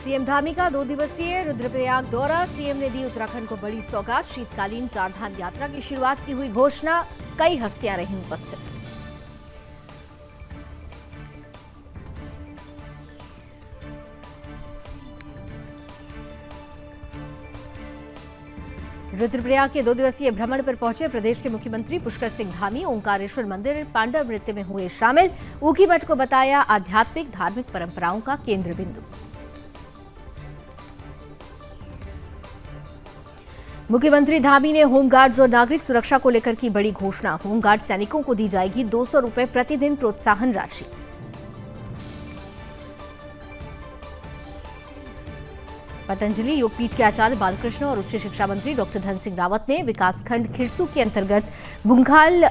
CM Dhami का 2 दिवसीय रुद्रप्रयाग दौरा। सीएम ने दी उत्तराखंड को बड़ी सौगात। शीतकालीन चारधाम यात्रा की शुरुआत की हुई घोषणा। कई हस्तियां रहीं उपस्थित। रुद्रप्रयाग के 2 दिवसीय भ्रमण पर पहुंचे प्रदेश के मुख्यमंत्री पुष्कर सिंह धामी ओंकारेश्वर मंदिर पांडव नृत्य में हुए शामिल। ऊखी मठ को बताया आध्यात्मिक धार्मिक परंपराओं का केंद्र बिंदु। मुख्यमंत्री धामी ने होमगार्ड्स और नागरिक सुरक्षा को लेकर की बड़ी घोषणा। होमगार्ड सैनिकों को दी जाएगी 200 रुपए प्रतिदिन प्रोत्साहन राशि। पतंजलि योगपीठ के आचार्य बालकृष्ण और उच्च शिक्षा मंत्री डॉक्टर धन सिंह रावत ने विकासखंड खिरसू के अंतर्गत बुंघाल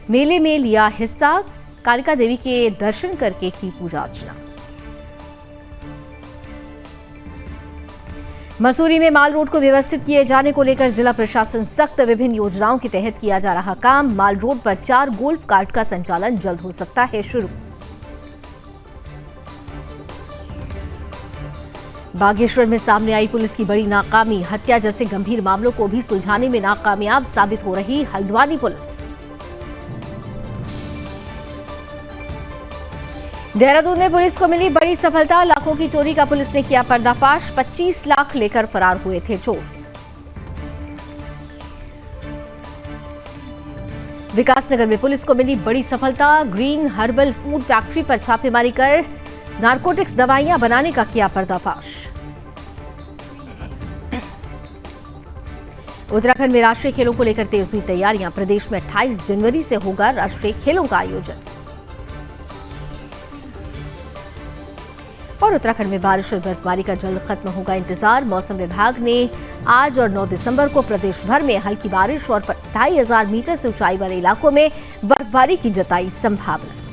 मेले में लिया हिस्सा। कालिका देवी के दर्शन करके की पूजा अर्चना। मसूरी में माल रोड को व्यवस्थित किए जाने को लेकर जिला प्रशासन सख्त। विभिन्न योजनाओं के तहत किया जा रहा काम। माल रोड पर 4 गोल्फ कार्ट का संचालन जल्द हो सकता है शुरू। बागेश्वर में सामने आई पुलिस की बड़ी नाकामी। हत्या जैसे गंभीर मामलों को भी सुलझाने में नाकामयाब साबित हो रही हल्द्वानी पुलिस। देहरादून में पुलिस को मिली बड़ी सफलता। लाखों की चोरी का पुलिस ने किया पर्दाफाश। 25 लाख लेकर फरार हुए थे चोर। विकासनगर में पुलिस को मिली बड़ी सफलता। ग्रीन हर्बल फूड फैक्ट्री पर छापेमारी कर नारकोटिक्स दवाइयां बनाने का किया पर्दाफाश। उत्तराखंड में राष्ट्रीय खेलों को लेकर तेज हुई तैयारियां। प्रदेश में 28 जनवरी से होगा राष्ट्रीय खेलों का आयोजन। और उत्तराखंड में बारिश और बर्फबारी का जल्द खत्म होगा इंतजार। मौसम विभाग ने आज और 9 दिसंबर को प्रदेश भर में हल्की बारिश और 2500 मीटर से ऊंचाई वाले इलाकों में बर्फबारी की जताई संभावना।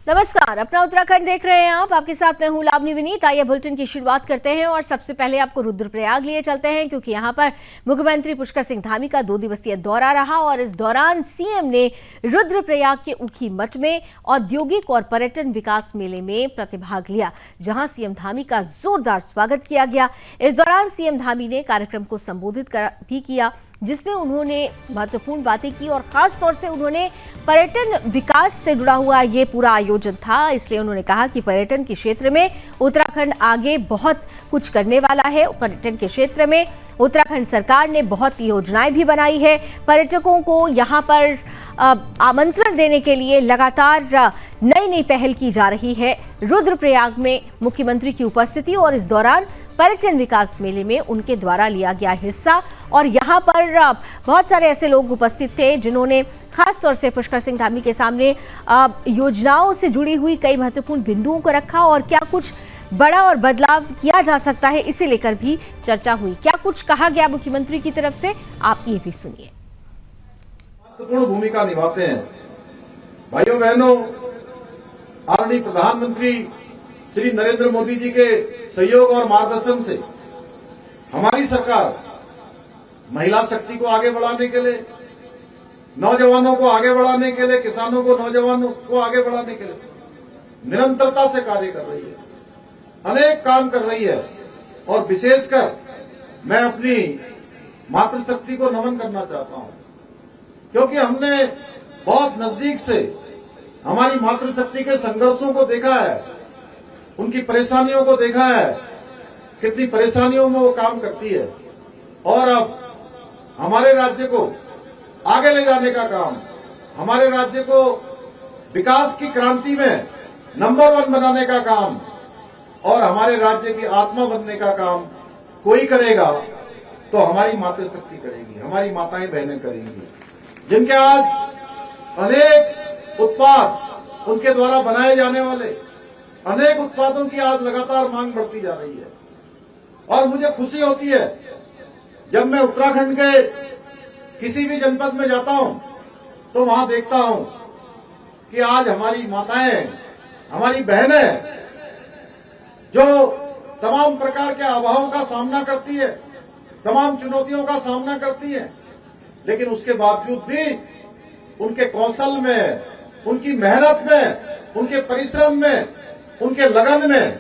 नमस्कार, अपना उत्तराखंड देख रहे हैं आप। आपके साथ मैं हूं लावनी विनीत। आइए बुलेटिन की शुरुआत करते हैं और सबसे पहले आपको रुद्रप्रयाग लिए चलते हैं, क्योंकि यहां पर मुख्यमंत्री पुष्कर सिंह धामी का 2 दिवसीय दौरा रहा और इस दौरान सीएम ने रुद्रप्रयाग के ऊखी मठ में औद्योगिक और पर्यटन विकास मेले में प्रतिभाग लिया, जहां सीएम धामी का जोरदार स्वागत किया गया। इस दौरान सीएम धामी ने कार्यक्रम को संबोधित भी किया, जिसमें उन्होंने महत्वपूर्ण बातें की और खास तौर से उन्होंने पर्यटन विकास से जुड़ा हुआ ये पूरा आयोजन था। इसलिए उन्होंने कहा कि पर्यटन के क्षेत्र में उत्तराखंड आगे बहुत कुछ करने वाला है। पर्यटन के क्षेत्र में उत्तराखंड सरकार ने बहुत योजनाएं भी बनाई है। पर्यटकों को यहाँ पर आमंत्रण देने के लिए लगातार नई नई पहल की जा रही है। रुद्रप्रयाग में मुख्यमंत्री की उपस्थिति और इस दौरान पर्यटन विकास मेले में उनके द्वारा लिया गया हिस्सा। और यहाँ पर बहुत सारे ऐसे लोग उपस्थित थे जिन्होंने खास तौर से पुष्कर सिंह धामी के सामने योजनाओं से जुड़ी हुई कई महत्वपूर्ण बिंदुओं को रखा और क्या कुछ बड़ा और बदलाव किया जा सकता है, इसे लेकर भी चर्चा हुई। क्या कुछ कहा गया मुख्यमंत्री की तरफ से, आप ये भी सुनिए। महत्वपूर्ण भूमिका निभाते हैं। भाइयों बहनों, आदरणीय प्रधानमंत्री श्री नरेंद्र मोदी जी के सहयोग और मार्गदर्शन से हमारी सरकार महिला शक्ति को आगे बढ़ाने के लिए, नौजवानों को आगे बढ़ाने के लिए, किसानों को नौजवानों को आगे बढ़ाने के लिए निरंतरता से कार्य कर रही है, अनेक काम कर रही है। और विशेषकर मैं अपनी मातृशक्ति को नमन करना चाहता हूं, क्योंकि हमने बहुत नजदीक से हमारी मातृशक्ति के संघर्षों को देखा है, उनकी परेशानियों को देखा है, कितनी परेशानियों में वो काम करती है। और अब हमारे राज्य को आगे ले जाने का काम, हमारे राज्य को विकास की क्रांति में नंबर 1 बनाने का काम और हमारे राज्य की आत्मा बनने का काम कोई करेगा तो हमारी मातृशक्ति करेगी, हमारी माताएं बहनें करेंगी, जिनके आज अनेक उत्पाद उनके द्वारा बनाए जाने वाले अनेक उत्पादों की आज लगातार मांग बढ़ती जा रही है। और मुझे खुशी होती है जब मैं उत्तराखंड के किसी भी जनपद में जाता हूं तो वहां देखता हूं कि आज हमारी माताएं, हमारी बहनें जो तमाम प्रकार के अभावों का सामना करती है, तमाम चुनौतियों का सामना करती है, लेकिन उसके बावजूद भी उनके कौशल में, उनकी मेहनत में, उनके परिश्रम में, उनके लगन में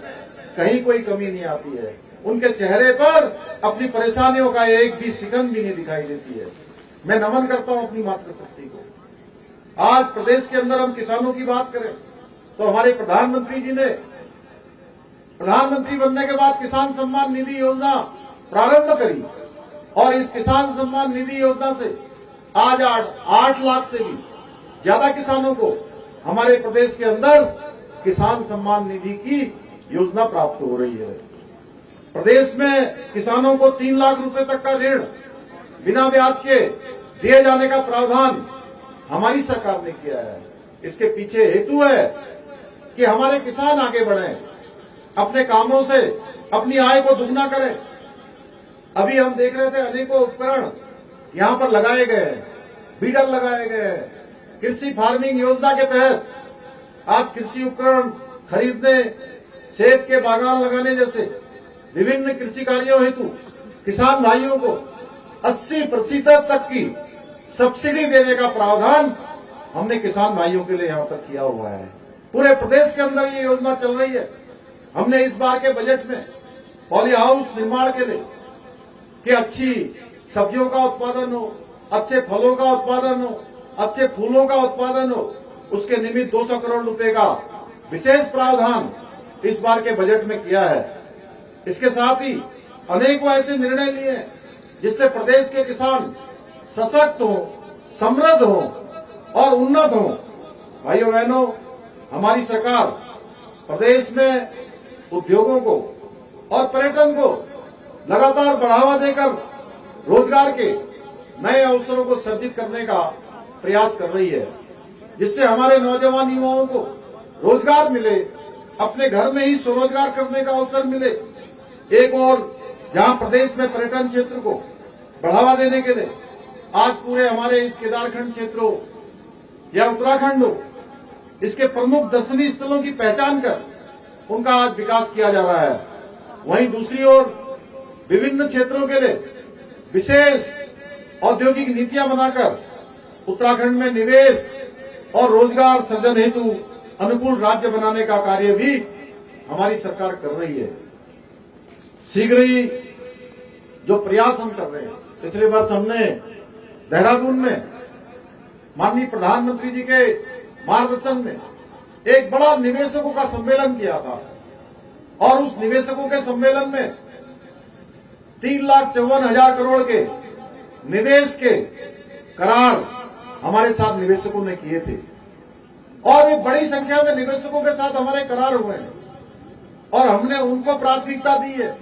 कहीं कोई कमी नहीं आती है। उनके चेहरे पर अपनी परेशानियों का एक भी शिकन भी नहीं दिखाई देती है। मैं नमन करता हूं अपनी मातृशक्ति को। आज प्रदेश के अंदर हम किसानों की बात करें तो हमारे प्रधानमंत्री जी ने प्रधानमंत्री बनने के बाद किसान सम्मान निधि योजना प्रारंभ करी और इस किसान सम्मान निधि योजना से आज 8 लाख से भी ज्यादा किसानों को हमारे प्रदेश के अंदर किसान सम्मान निधि की योजना प्राप्त हो रही है। प्रदेश में किसानों को 3 लाख रुपए तक का ऋण बिना ब्याज के दिए जाने का प्रावधान हमारी सरकार ने किया है। इसके पीछे हेतु है कि हमारे किसान आगे बढ़ें, अपने कामों से अपनी आय को दुगना करें। अभी हम देख रहे थे अनेकों उपकरण यहां पर लगाए गए हैं, बीडल लगाए गए हैं। कृषि फार्मिंग योजना के तहत आज कृषि उपकरण खरीदने, सेब के बागान लगाने जैसे विभिन्न कृषि कार्यों हेतु किसान भाइयों को 80% तक की सब्सिडी देने का प्रावधान हमने किसान भाइयों के लिए यहां तक किया हुआ है। पूरे प्रदेश के अंदर ये योजना चल रही है। हमने इस बार के बजट में पॉली हाउस निर्माण के लिए कि अच्छी सब्जियों का उत्पादन हो, अच्छे फलों का उत्पादन हो, अच्छे फूलों का उत्पादन हो, उसके निमित्त 200 करोड़ रुपए का विशेष प्रावधान इस बार के बजट में किया है। इसके साथ ही अनेकों ऐसे निर्णय लिए हैं जिससे प्रदेश के किसान सशक्त हो, समृद्ध हो और उन्नत हो। भाइयों बहनों, हमारी सरकार प्रदेश में उद्योगों को और पर्यटन को लगातार बढ़ावा देकर रोजगार के नए अवसरों को सृजित करने का प्रयास कर रही है, जिससे हमारे नौजवान युवाओं को रोजगार मिले, अपने घर में ही स्वरोजगार करने का अवसर मिले। एक और जहां प्रदेश में पर्यटन क्षेत्र को बढ़ावा देने के लिए आज पूरे हमारे इस केदारखंड क्षेत्र हो या उत्तराखंड हो, इसके प्रमुख दर्शनीय स्थलों की पहचान कर उनका आज विकास किया जा रहा है। वहीं दूसरी ओर विभिन्न क्षेत्रों के लिए विशेष औद्योगिक नीतियां बनाकर उत्तराखंड में निवेश और रोजगार सृजन हेतु अनुकूल राज्य बनाने का कार्य भी हमारी सरकार कर रही है। शीघ्र ही जो प्रयास हम कर रहे हैं, पिछले वर्ष हमने देहरादून में माननीय प्रधानमंत्री जी के मार्गदर्शन में एक बड़ा निवेशकों का सम्मेलन किया था और उस निवेशकों के सम्मेलन में 3,54,000 करोड़ के निवेश के करार हमारे साथ निवेशकों ने किए थे और एक बड़ी संख्या में निवेशकों के साथ हमारे करार हुए हैं और हमने उनको प्राथमिकता दी है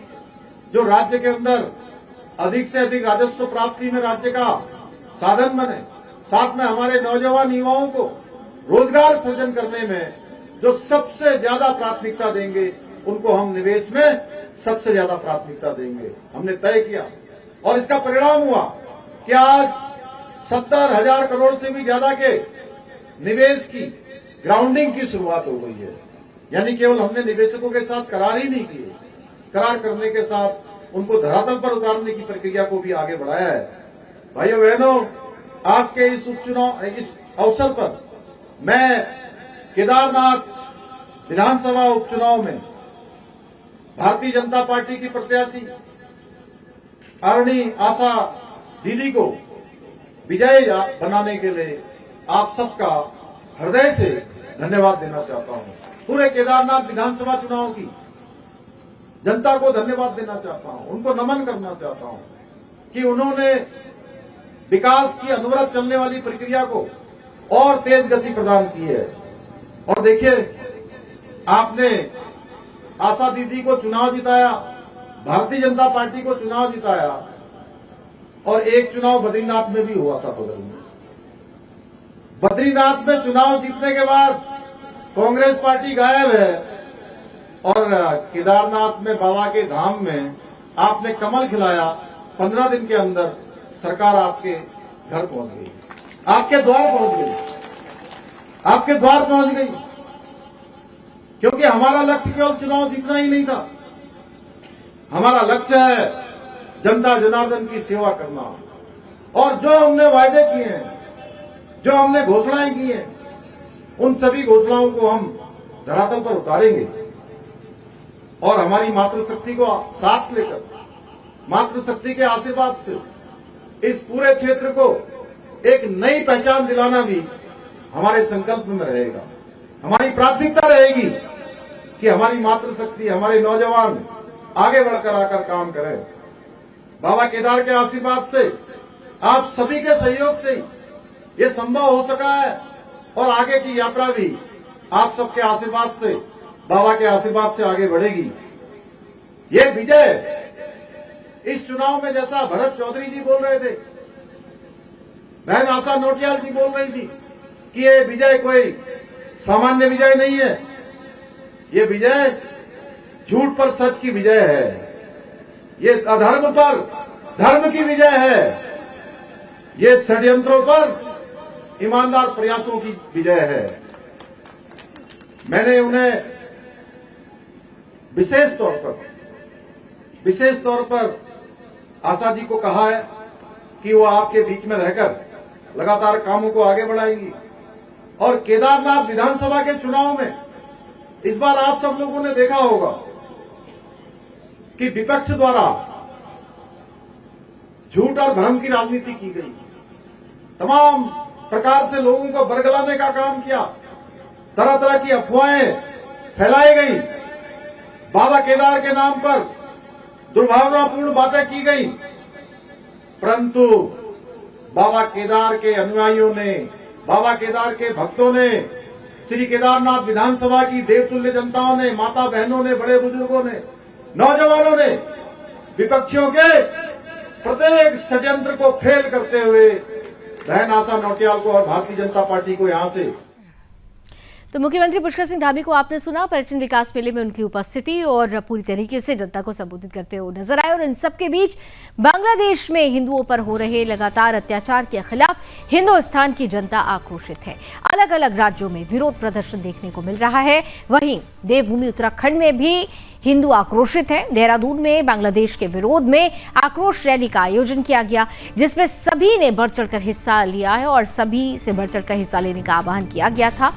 जो राज्य के अंदर अधिक से अधिक राजस्व प्राप्ति में राज्य का साधन बने। साथ में हमारे नौजवान युवाओं को रोजगार सृजन करने में जो सबसे ज्यादा प्राथमिकता देंगे, उनको हम निवेश में सबसे ज्यादा प्राथमिकता देंगे, हमने तय किया। और इसका परिणाम हुआ कि आज 70,000 करोड़ से भी ज्यादा के निवेश की ग्राउंडिंग की शुरुआत हो गई है। यानी केवल हमने निवेशकों के साथ करार ही नहीं किए, करार करने के साथ उनको धरातल पर उतारने की प्रक्रिया को भी आगे बढ़ाया है। भाइयों बहनों, आज के इस अवसर पर मैं केदारनाथ विधानसभा उपचुनाव में भारतीय जनता पार्टी की प्रत्याशी आदरणीय आशा दीदी को विजयी बनाने के लिए आप सबका हृदय से धन्यवाद देना चाहता हूं। पूरे केदारनाथ विधानसभा चुनाव की जनता को धन्यवाद देना चाहता हूं, उनको नमन करना चाहता हूं कि उन्होंने विकास की अनवरत चलने वाली प्रक्रिया को और तेज गति प्रदान की है। और देखिए, आपने आशा दीदी को चुनाव जिताया, भारतीय जनता पार्टी को चुनाव जिताया और एक चुनाव बद्रीनाथ में भी हुआ था बगल में। बद्रीनाथ में चुनाव जीतने के बाद कांग्रेस पार्टी गायब है और केदारनाथ में बाबा के धाम में आपने कमल खिलाया। 15 दिन के अंदर सरकार आपके घर पहुंच गई, आपके द्वार पहुंच गई, आपके द्वार पहुंच गई। क्योंकि हमारा लक्ष्य केवल चुनाव जीतना ही नहीं था, हमारा लक्ष्य है जनता जनार्दन की सेवा करना, और जो हमने वायदे किए हैं, जो हमने घोषणाएं की हैं, उन सभी घोषणाओं को हम धरातल पर उतारेंगे और हमारी मातृशक्ति को साथ लेकर, मातृशक्ति के आशीर्वाद से इस पूरे क्षेत्र को एक नई पहचान दिलाना भी हमारे संकल्प में रहेगा। हमारी प्राथमिकता रहेगी कि हमारी मातृशक्ति, हमारे नौजवान आगे बढ़कर आकर काम करें। बाबा केदार के आशीर्वाद से, आप सभी के सहयोग से ये संभव हो सका है और आगे की यात्रा भी आप सबके आशीर्वाद से, बाबा के आशीर्वाद से आगे बढ़ेगी। ये विजय इस चुनाव में, जैसा भरत चौधरी जी बोल रहे थे, बहन आशा नोटियाल जी बोल रही थी कि ये विजय कोई सामान्य विजय नहीं है, ये विजय झूठ पर सच की विजय है, ये अधर्म पर धर्म की विजय है, ये षड्यंत्रों पर ईमानदार प्रयासों की विजय है। मैंने उन्हें विशेष तौर पर आशा जी को कहा है कि वो आपके बीच में रहकर लगातार कामों को आगे बढ़ाएंगी। और केदारनाथ विधानसभा के चुनाव में इस बार आप सब लोगों ने देखा होगा कि विपक्ष द्वारा झूठ और भ्रम की राजनीति की गई, तमाम प्रकार से लोगों को बरगलाने का काम किया, तरह तरह की अफवाहें फैलाई गई, बाबा केदार के नाम पर दुर्भावनापूर्ण बातें की गई, परंतु बाबा केदार के अनुयायियों ने, बाबा केदार के भक्तों ने, श्री केदारनाथ विधानसभा की देवतुल्य जनताओं ने, माता बहनों ने, बड़े बुजुर्गों ने, नौजवानों ने विपक्षियों के प्रत्येक षड्यंत्र को फेल करते हुए बहन आशा नौटियाल को और भारतीय जनता पार्टी को यहां से। तो मुख्यमंत्री पुष्कर सिंह धामी को आपने सुना, पर्यटन विकास मेले में उनकी उपस्थिति और पूरी तरीके से जनता को संबोधित करते हुए नजर आए। और इन सबके बीच बांग्लादेश में हिंदुओं पर हो रहे लगातार अत्याचार के खिलाफ हिंदुस्तान की जनता आक्रोशित है। अलग अलग राज्यों में विरोध प्रदर्शन देखने को मिल रहा है। वहीं देवभूमि उत्तराखंड में भी हिंदू आक्रोशित हैं। देहरादून में बांग्लादेश के विरोध में आक्रोश रैली का आयोजन किया गया, जिसमें सभी ने बढ़ चढ़कर हिस्सा लिया है और सभी से बढ़ चढ़कर हिस्सा लेने का आह्वान किया गया था।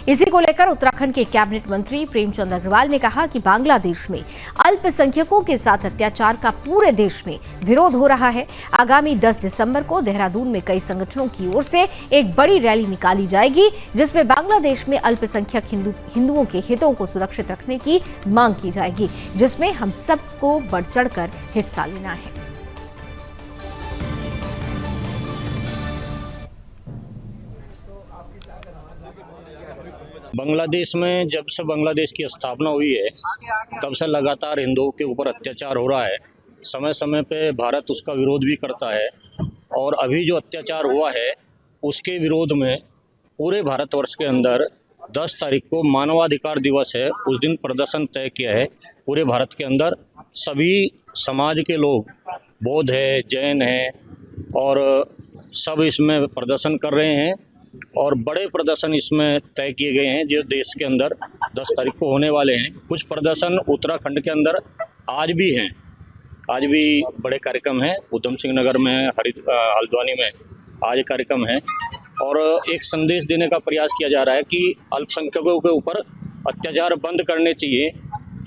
इसी को लेकर उत्तराखंड के कैबिनेट मंत्री प्रेमचंद अग्रवाल ने कहा कि बांग्लादेश में अल्पसंख्यकों के साथ अत्याचार का पूरे देश में विरोध हो रहा है। आगामी 10 दिसंबर को देहरादून में कई संगठनों की ओर से एक बड़ी रैली निकाली जाएगी, जिसमें बांग्लादेश में अल्पसंख्यक हिंदुओं के हितों को सुरक्षित रखने की मांग की जाएगी, जिसमें हम सबको बढ़ चढ़कर हिस्सा लेना है। बांग्लादेश में जब से बांग्लादेश की स्थापना हुई है तब से लगातार हिंदुओं के ऊपर अत्याचार हो रहा है। समय समय पे भारत उसका विरोध भी करता है और अभी जो अत्याचार हुआ है उसके विरोध में पूरे भारतवर्ष के अंदर 10 तारीख को मानवाधिकार दिवस है, उस दिन प्रदर्शन तय किया है। पूरे भारत के अंदर सभी समाज के लोग, बौद्ध है, जैन है, और सब इसमें प्रदर्शन कर रहे हैं और बड़े प्रदर्शन इसमें तय किए गए हैं जो देश के अंदर 10 तारीख को होने वाले हैं। कुछ प्रदर्शन उत्तराखंड के अंदर आज भी हैं, आज भी बड़े कार्यक्रम हैं। उधम सिंह नगर में, हल्द्वानी में आज कार्यक्रम है और एक संदेश देने का प्रयास किया जा रहा है कि अल्पसंख्यकों के ऊपर अत्याचार बंद करने चाहिए।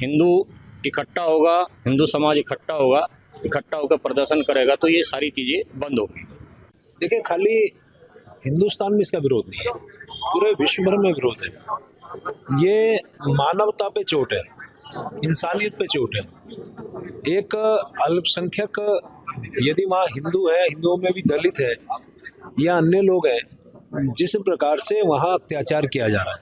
हिंदू इकट्ठा होगा, हिंदू समाज इकट्ठा होकर प्रदर्शन करेगा तो ये सारी चीज़ें बंद होगी। देखिए, खाली हिंदुस्तान में इसका विरोध नहीं है, पूरे विश्व भर में विरोध है। ये मानवता पे चोट है, इंसानियत पे चोट है। एक अल्पसंख्यक, यदि वहाँ हिंदू है, हिंदुओं में भी दलित है या अन्य लोग हैं, जिस प्रकार से वहाँ अत्याचार किया जा रहा है,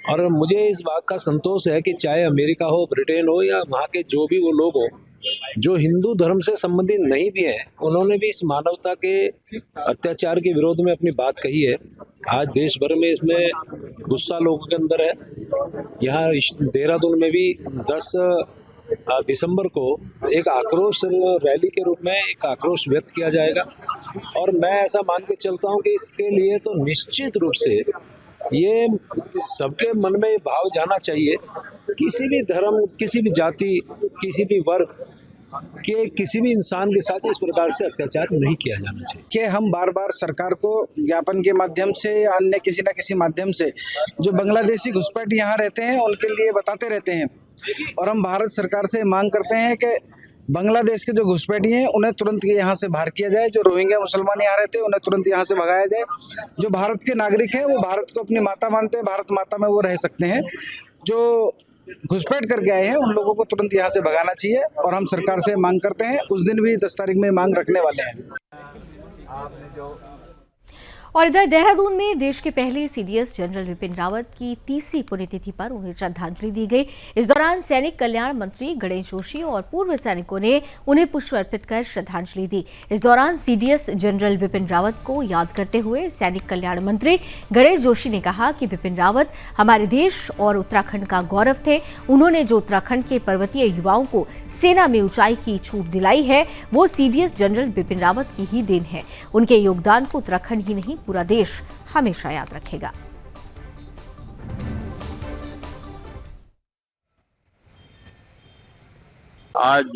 और मुझे इस बात का संतोष है कि चाहे अमेरिका हो, ब्रिटेन हो या वहाँ के जो भी वो लोग हो जो हिंदू धर्म से संबंधित नहीं भी हैं, उन्होंने भी इस मानवता के अत्याचार के विरोध में अपनी बात कही है। आज देश भर में इसमें गुस्सा लोगों के अंदर है। यहाँ देहरादून में भी 10 दिसंबर को एक आक्रोश रैली के रूप में एक आक्रोश व्यक्त किया जाएगा और मैं ऐसा मान के चलता हूँ कि इसके लिए तो निश्चित रूप से ये सबके मन में भाव जाना चाहिए। किसी भी धर्म, किसी भी जाति, किसी भी वर्ग कि किसी भी इंसान के साथ इस प्रकार से अत्याचार नहीं किया जाना चाहिए। कि हम बार बार सरकार को ज्ञापन के माध्यम से या अन्य किसी न किसी माध्यम से जो बांग्लादेशी घुसपैठ यहाँ रहते हैं उनके लिए बताते रहते हैं, और हम भारत सरकार से मांग करते हैं कि बांग्लादेश के जो घुसपैठी हैं उन्हें तुरंत यहाँ से बाहर किया जाए। जो रोहिंग्या मुसलमान यहाँ रहते हैं उन्हें तुरंत यहाँ से भगाया जाए। जो भारत के नागरिक हैं वो भारत को अपनी माता मानते हैं, भारत माता में वो रह सकते हैं। जो घुसपैठ करके आए हैं उन लोगों को तुरंत यहाँ से भगाना चाहिए, और हम सरकार से मांग करते हैं। उस दिन भी 10 तारीख में मांग रखने वाले हैं। और इधर देहरादून में देश के पहले सीडीएस जनरल विपिन रावत की 3री पुण्यतिथि पर उन्हें श्रद्धांजलि दी गई। इस दौरान सैनिक कल्याण मंत्री गणेश जोशी और पूर्व सैनिकों ने उन्हें पुष्प अर्पित कर श्रद्धांजलि दी। इस दौरान सीडीएस जनरल विपिन रावत को याद करते हुए सैनिक कल्याण मंत्री गणेश जोशी ने कहा कि विपिन रावत हमारे देश और उत्तराखंड का गौरव थे। उन्होंने जो उत्तराखंड के पर्वतीय युवाओं को सेना में ऊंचाई की छूट दिलाई है वो सीडीएस जनरल विपिन रावत की ही देन है। उनके योगदान को उत्तराखंड ही नहीं पूरा देश हमेशा याद रखेगा। आज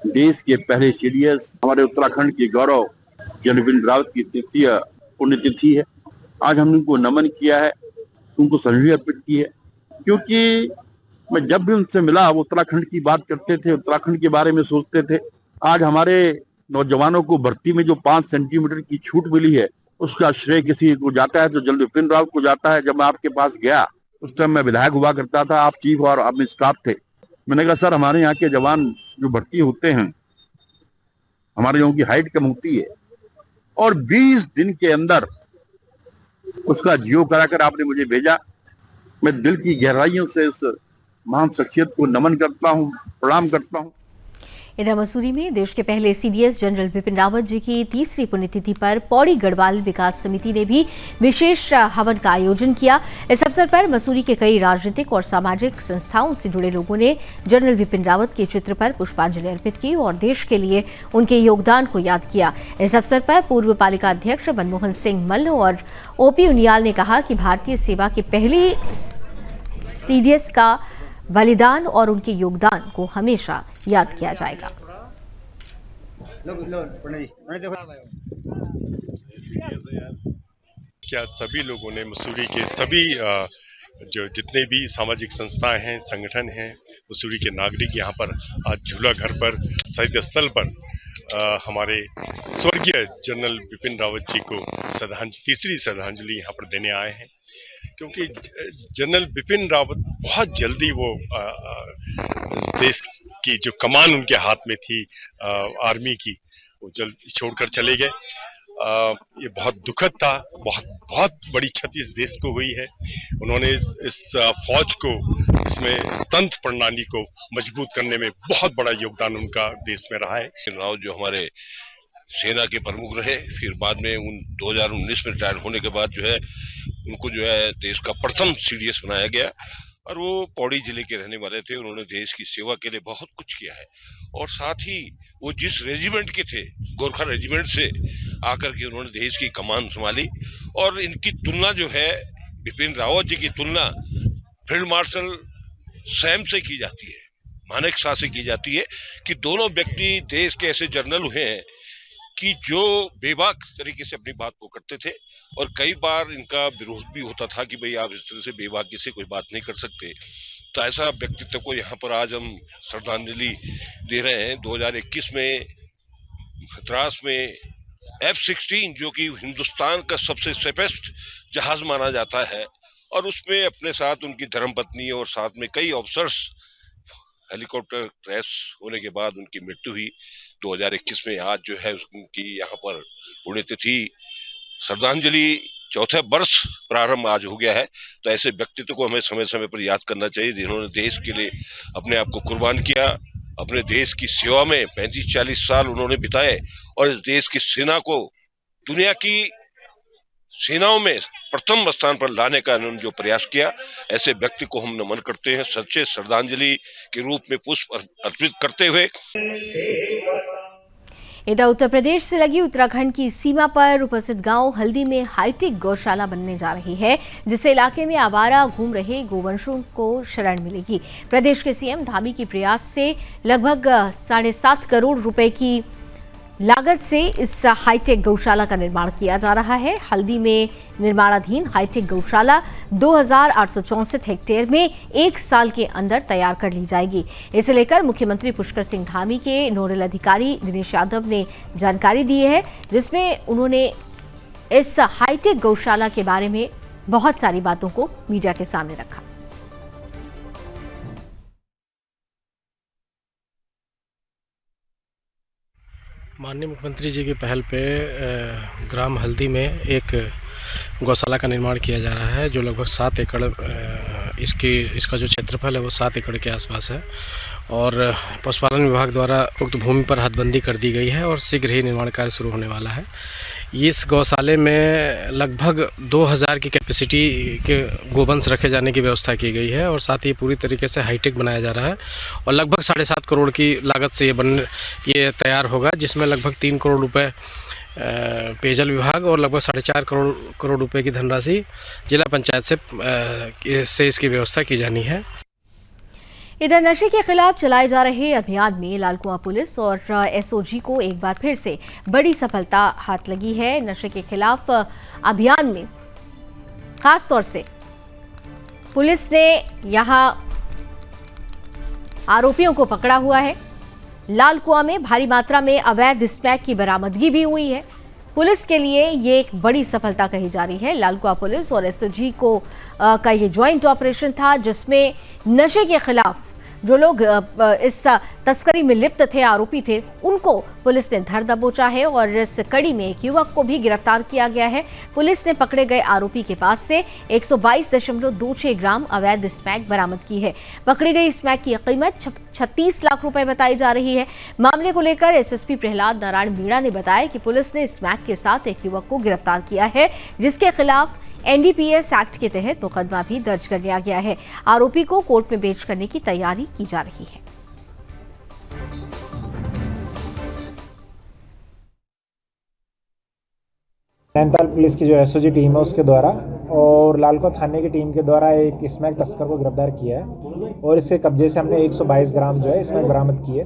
देश के पहले सीडीएस हमारे उत्तराखंड के गौरव जनरल विपिन रावत की 3री पुण्यतिथि है। आज हमने उनको नमन किया है, उनको श्रद्धांजलि अर्पित की है, क्योंकि मैं जब भी उनसे मिला वो उत्तराखंड की बात करते थे, उत्तराखंड के बारे में सोचते थे। आज हमारे नौजवानों को भर्ती में जो 5 सेंटीमीटर की छूट मिली है उसका श्रेय किसी को जाता है तो जनरल विपिन रावत को जाता है। जब मैं आपके पास गया उस टाइम मैं विधायक हुआ करता था, आप चीफ और आप में स्टाफ थे। मैंने कहा सर हमारे यहाँ के जवान जो भर्ती होते हैं हमारे यहाँ की हाइट कम होती है, और 20 दिन के अंदर उसका जीओ कराकर आपने मुझे भेजा। मैं दिल की गहराइयों से उस महान शख्सियत को नमन करता हूँ, प्रणाम करता हूँ। इधर मसूरी में देश के पहले सीडीएस जनरल विपिन रावत जी की 3री पुण्यतिथि पर पौड़ी गढ़वाल विकास समिति ने भी विशेष हवन का आयोजन किया। इस अवसर पर मसूरी के कई राजनीतिक और सामाजिक संस्थाओं से जुड़े लोगों ने जनरल विपिन रावत के चित्र पर पुष्पांजलि अर्पित की और देश के लिए उनके योगदान को याद किया। इस अवसर पर पूर्व पालिका अध्यक्ष मनमोहन सिंह मल्ल और ओपी उनियाल ने कहा कि भारतीय सेवा के पहले सीडीएस का बलिदान और उनके योगदान को हमेशा याद किया जाएगा। क्या सभी लोगों ने मसूरी के सभी जो जितने भी सामाजिक संस्थाएं हैं, संगठन हैं, मसूरी के नागरिक यहाँ पर आज झूला घर पर शहीद स्थल पर हमारे स्वर्गीय जनरल विपिन रावत जी को 3री श्रद्धांजलि यहाँ पर देने आए हैं, क्योंकि जनरल विपिन रावत बहुत जल्दी वो देश की जो कमान उनके हाथ में थी आर्मी की, वो जल्द छोड़कर चले गए। ये बहुत दुखद था, बहुत बड़ी क्षति इस देश को हुई है। उन्होंने इस फौज को, इसमें तंत्र प्रणाली को मजबूत करने में बहुत बड़ा योगदान उनका देश में रहा है। रावत जो हमारे सेना के प्रमुख रहे, फिर बाद में 2019 में रिटायर होने के बाद जो है उनको जो है देश का प्रथम सीडीएस बनाया गया, और वो पौड़ी जिले के रहने वाले थे। उन्होंने देश की सेवा के लिए बहुत कुछ किया है, और साथ ही वो जिस रेजिमेंट के थे, गोरखा रेजिमेंट से आकर के उन्होंने देश की कमान संभाली। और इनकी तुलना जो है विपिन रावत जी की तुलना फील्ड मार्शल सैम से की जाती है, मानेक शाह से की जाती है, कि दोनों व्यक्ति देश के ऐसे जनरल हुए हैं कि जो बेबाक तरीके से अपनी बात को करते थे, और कई बार इनका विरोध भी होता था कि भाई आप इस तरह से बेबाकी से कोई बात नहीं कर सकते। तो ऐसा व्यक्तित्व को यहाँ पर आज हम श्रद्धांजलि दे रहे हैं। 2021 में मद्रास में F-16 जो कि हिंदुस्तान का सबसे सेफेस्ट जहाज माना जाता है, और उसमें अपने साथ उनकी धर्मपत्नी और साथ में कई ऑफिसर्स हेलीकॉप्टर क्रैश होने के बाद उनकी मृत्यु हुई 2021 में। आज जो है उनकी यहाँ पर पुण्यतिथि श्रद्धांजलि 4थे वर्ष प्रारंभ आज हो गया है। तो ऐसे व्यक्तित्व को हमें समय समय पर याद करना चाहिए, जिन्होंने देश के लिए अपने आप को कुर्बान किया, अपने देश की सेवा में 35-40 साल उन्होंने बिताए, और इस देश की सेना को दुनिया की सेनाओं में प्रथम स्थान पर लाने का उन्होंने जो प्रयास किया, ऐसे व्यक्ति को हम नमन करते हैं। सच्चे श्रद्धांजलि के रूप में पुष्प अर्पित करते हुए इधर उत्तर प्रदेश से लगी उत्तराखंड की सीमा पर उपस्थित गांव हल्दी में हाईटेक गौशाला बनने जा रही है, जिससे इलाके में आवारा घूम रहे गोवंशों को शरण मिलेगी। प्रदेश के सीएम धामी के प्रयास से लगभग 7.5 करोड़ रुपए की लागत से इस हाईटेक गौशाला का निर्माण किया जा रहा है। हल्दी में निर्माणाधीन हाईटेक गौशाला 2864 हेक्टेयर में 1 साल के अंदर तैयार कर ली जाएगी। इसे लेकर मुख्यमंत्री पुष्कर सिंह धामी के नोडल अधिकारी दिनेश यादव ने जानकारी दी है, जिसमें उन्होंने इस हाईटेक गौशाला के बारे में बहुत सारी बातों को मीडिया के सामने रखा। माननीय मुख्यमंत्री जी की पहल पे ग्राम हल्दी में एक गौशाला का निर्माण किया जा रहा है, जो लगभग 7 एकड़ इसका जो क्षेत्रफल है वो 7 एकड़ के आसपास है और पशुपालन विभाग द्वारा उक्त भूमि पर हदबंदी कर दी गई है और शीघ्र ही निर्माण कार्य शुरू होने वाला है। इस गौशाले में लगभग 2000 की कैपेसिटी के गोवंश रखे जाने की व्यवस्था की गई है और साथ ही पूरी तरीके से हाईटेक बनाया जा रहा है और लगभग 7.5 करोड़ की लागत से ये तैयार होगा, जिसमें लगभग 3 करोड़ रुपए पेयजल विभाग और लगभग 4.5 करोड़ रुपए की धनराशि जिला पंचायत से इसकी व्यवस्था की जानी है। इधर नशे के खिलाफ चलाए जा रहे अभियान में लालकुआं पुलिस और एसओजी को एक बार फिर से बड़ी सफलता हाथ लगी है। नशे के खिलाफ अभियान में खास तौर से पुलिस ने यहां आरोपियों को पकड़ा हुआ है। लालकुआं में भारी मात्रा में अवैध स्मैक की बरामदगी भी हुई है। पुलिस के लिए ये एक बड़ी सफलता कही जा रही है। लालकुआं पुलिस और एसओजी का ये ज्वाइंट ऑपरेशन था, जिसमें नशे के खिलाफ जो लोग इस तस्करी में लिप्त थे, आरोपी थे, उनको पुलिस ने धर दबोचा है और इस कड़ी में एक युवक को भी गिरफ्तार किया गया है। पुलिस ने पकड़े गए आरोपी के पास से 122.26 ग्राम अवैध स्मैक बरामद की है। पकड़ी गई स्मैक की कीमत 36 लाख रुपए बताई जा रही है। मामले को लेकर एसएसपी प्रहलाद नारायण मीणा ने बताया कि पुलिस ने स्मैक के साथ एक युवक को गिरफ्तार किया है, जिसके खिलाफ एनडीपीएस एक्ट के तहत मुकदमा भी दर्ज कर लिया गया है। आरोपी को कोर्ट में पेश करने की तैयारी की जा रही है। नैनीताल पुलिस की जो एसओजी टीम है उसके द्वारा और लालकुआं थाने की टीम के द्वारा एक स्मैक तस्कर को गिरफ्तार किया है और इसके कब्जे से हमने 122 ग्राम जो है स्मैक बरामद की है।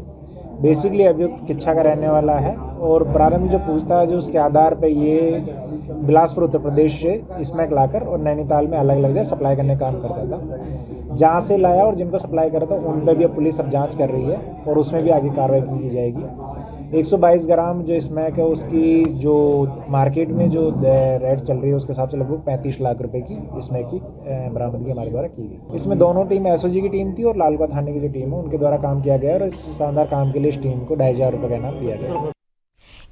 बेसिकली अभियुक्त किच्छा का रहने वाला है और प्रारंभिक जो पूछताछ है उसके आधार पर ये बिलासपुर उत्तर प्रदेश से स्मैक लाकर और नैनीताल में अलग अलग जगह सप्लाई करने का काम करता था। जहाँ से लाया और जिनको सप्लाई करा था उन पर भी अब पुलिस अब जांच कर रही है और उसमें भी आगे कार्रवाई की जाएगी। 122 ग्राम जो स्मैक है उसकी जो मार्केट में जो रेट चल रही है उसके हिसाब से लगभग 35 लाख रुपए की स्मैक की बरामदगी हमारे द्वारा की गई। इसमें दोनों टीम एसओजी की टीम थी और लालकुआं थाने की जो टीम है उनके द्वारा काम किया गया और इस शानदार काम के लिए इस टीम को 2,500 रुपये का इनाम दिया गया।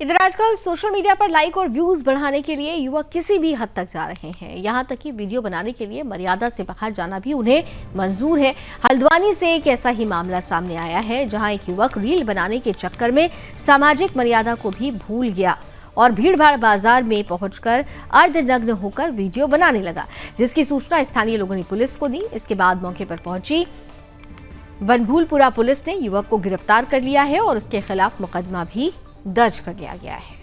इधर आजकल सोशल मीडिया पर लाइक और व्यूज बढ़ाने के लिए युवक किसी भी हद तक जा रहे हैं। यहां तक कि वीडियो बनाने के लिए मर्यादा से बाहर जाना भी उन्हें मंजूर है। हल्द्वानी से एक ऐसा ही मामला सामने आया है, जहां एक युवक रील बनाने के चक्कर में सामाजिक मर्यादा को भी भूल गया और भीड़भाड़ बाजार में पहुंचकर अर्धनग्न होकर वीडियो बनाने लगा, जिसकी सूचना स्थानीय लोगों ने पुलिस को दी। इसके बाद मौके पर पहुंची बनभूलपुरा पुलिस ने युवक को गिरफ्तार कर लिया है और उसके खिलाफ मुकदमा भी दर्ज कर लिया गया है।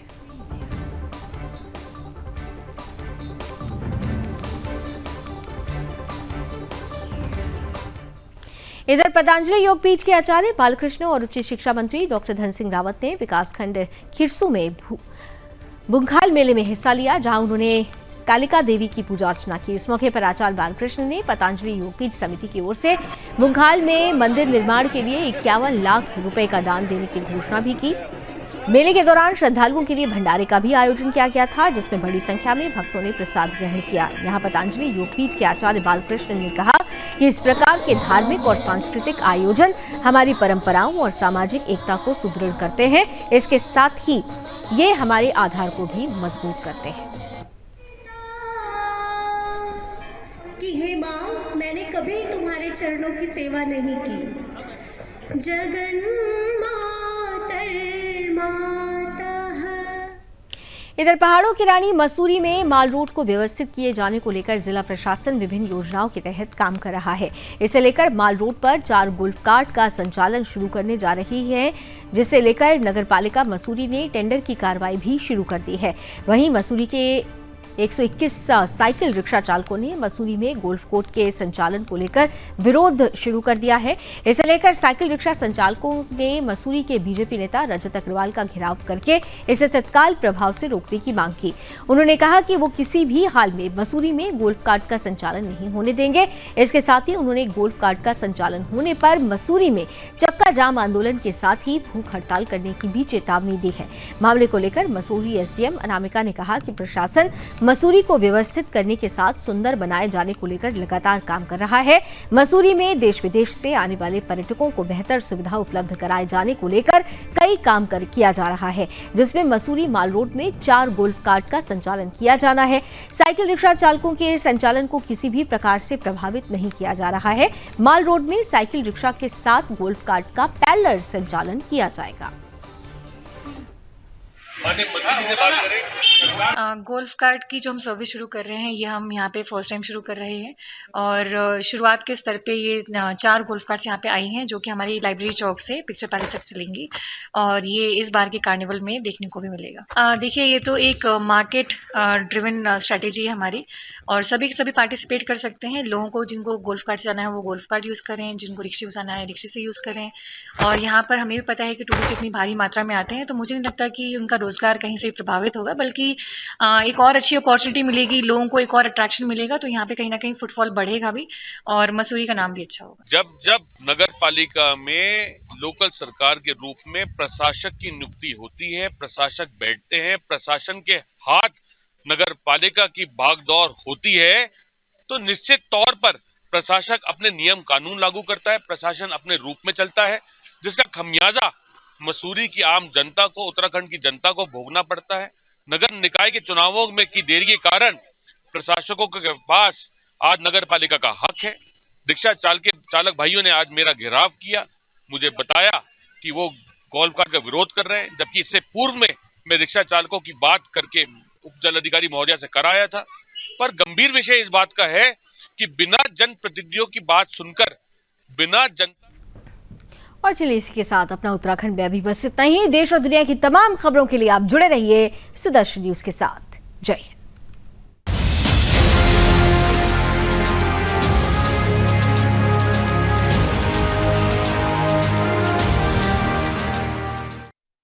इधर पतंजलि योगपीठ के आचार्य बालकृष्ण और उच्च शिक्षा मंत्री डॉक्टर धन सिंह रावत ने विकासखंड खिरसू में बुंखाल मेले में हिस्सा लिया, जहां उन्होंने कालिका देवी की पूजा अर्चना की। इस मौके पर आचार्य बालकृष्ण ने पतंजलि योगपीठ समिति की ओर से बुंखाल में मंदिर निर्माण के लिए 51 लाख रुपए का दान देने की घोषणा भी की। मेले के दौरान श्रद्धालुओं के लिए भंडारे का भी आयोजन किया गया था, जिसमें बड़ी संख्या में भक्तों ने प्रसाद ग्रहण किया। यहाँ पतंजलि योगपीठ के आचार्य बालकृष्ण ने कहा कि इस प्रकार के धार्मिक और सांस्कृतिक आयोजन हमारी परंपराओं और सामाजिक एकता को सुदृढ़ करते हैं। इसके साथ ही ये हमारे आधार को भी मजबूत करते हैं। कि हे माँ, मैंने कभी तुम्हारे चरणों की सेवा नहीं की। जगन मातर माता। इधर पहाड़ों की रानी मसूरी में माल रोड को व्यवस्थित किए जाने को लेकर जिला प्रशासन विभिन्न योजनाओं के तहत काम कर रहा है। इसे लेकर माल रोड पर 4 गोल्फ कार्ट का संचालन शुरू करने जा रही है, जिसे लेकर नगरपालिका मसूरी ने टेंडर की कार्रवाई भी शुरू कर दी है। वहीं मसूरी के 121 साइकिल रिक्शा चालकों ने मसूरी में गोल्फ कोर्ट के संचालन को लेकर विरोध शुरू कर दिया है। इसे लेकर साइकिल रिक्शा संचालकों ने मसूरी के बीजेपी नेता रजत अग्रवाल का घेराव करके इसे तत्काल प्रभाव से रोकने की मांग की। उन्होंने कहा कि वो किसी भी हाल में मसूरी में गोल्फ कार्ट का संचालन नहीं होने देंगे। इसके साथ ही उन्होंने गोल्फ कार्ट का संचालन होने पर मसूरी में चक्का जाम आंदोलन के साथ ही भूख हड़ताल करने की भी चेतावनी दी है। मामले को लेकर मसूरी एसडीएम अनामिका ने कहा कि प्रशासन मसूरी को व्यवस्थित करने के साथ सुंदर बनाए जाने को लेकर लगातार काम कर रहा है। मसूरी में देश विदेश से आने वाले पर्यटकों को बेहतर सुविधा उपलब्ध कराए जाने को लेकर कई काम किया जा रहा है, जिसमें मसूरी माल रोड में 4 गोल्फ कार्ट का संचालन किया जाना है। साइकिल रिक्शा चालकों के संचालन को किसी भी प्रकार से प्रभावित नहीं किया जा रहा है। माल रोड में साइकिल रिक्शा के साथ गोल्फ कार्ट का पैरेलल संचालन किया जाएगा। गोल्फ कार्ट की जो हम सर्विस शुरू कर रहे हैं, ये हम यहाँ पे फर्स्ट टाइम शुरू कर रहे हैं और शुरुआत के स्तर पे ये 4 गोल्फ कार्ट्स यहाँ पे आई हैं, जो कि हमारी लाइब्रेरी चौक से पिक्चर पैलेस तक चलेंगी और ये इस बार के कार्निवल में देखने को भी मिलेगा। देखिए, ये तो एक मार्केट ड्रिवन स्ट्रैटेजी है हमारी और सभी पार्टिसिपेट कर सकते हैं। लोगों को जिनको गोल्फ कार्ट से जाना है वो गोल्फ कार्ट यूज़ करें, जिनको रिक्शे से जाना है रिक्शे से यूज़ करें। और यहाँ पर हमें भी पता है कि टूरिस्ट इतनी भारी मात्रा में आते हैं, तो मुझे नहीं लगता कि उनका रोजगार कहीं से प्रभावित होगा, बल्कि एक और अच्छी अपॉर्चुनिटी मिलेगी, लोगों को एक और अट्रैक्शन मिलेगा, तो यहाँ पे कहीं ना कहीं फुटफॉल बढ़ेगा भी और मसूरी का नाम भी अच्छा होगा। जब नगर पालिका में लोकल सरकार के रूप में प्रशासक की नियुक्ति होती है, प्रशासक बैठते हैं, प्रशासन के हाथ नगर पालिका की भागदौड़ होती है, तो निश्चित तौर पर प्रशासक अपने नियम कानून लागू करता है, प्रशासन अपने रूप में चलता है, जिसका खमियाजा मसूरी की आम जनता को, उत्तराखंड की जनता को भोगना पड़ता है। नगर निकाय के चुनावों में की देरी के कारण प्रशासकों के पास आज नगर पालिका का हक है। रिक्शा चालक भाइयों ने आज मेरा घेराव किया, मुझे बताया कि वो गोल्फ कार्ट का विरोध कर रहे हैं, जबकि इससे पूर्व में मैं रिक्शा चालकों की बात करके उप जल अधिकारी महोदया से कराया था। पर गंभीर विषय इस बात का है कि बिना जनप्रतिनिधियों की बात सुनकर, बिना जनता। और चलिए इसी के साथ अपना उत्तराखंड में अभी बस इतना ही। देश और दुनिया की तमाम खबरों के लिए आप जुड़े रहिए सुदर्शन न्यूज के साथ। जय हिंद।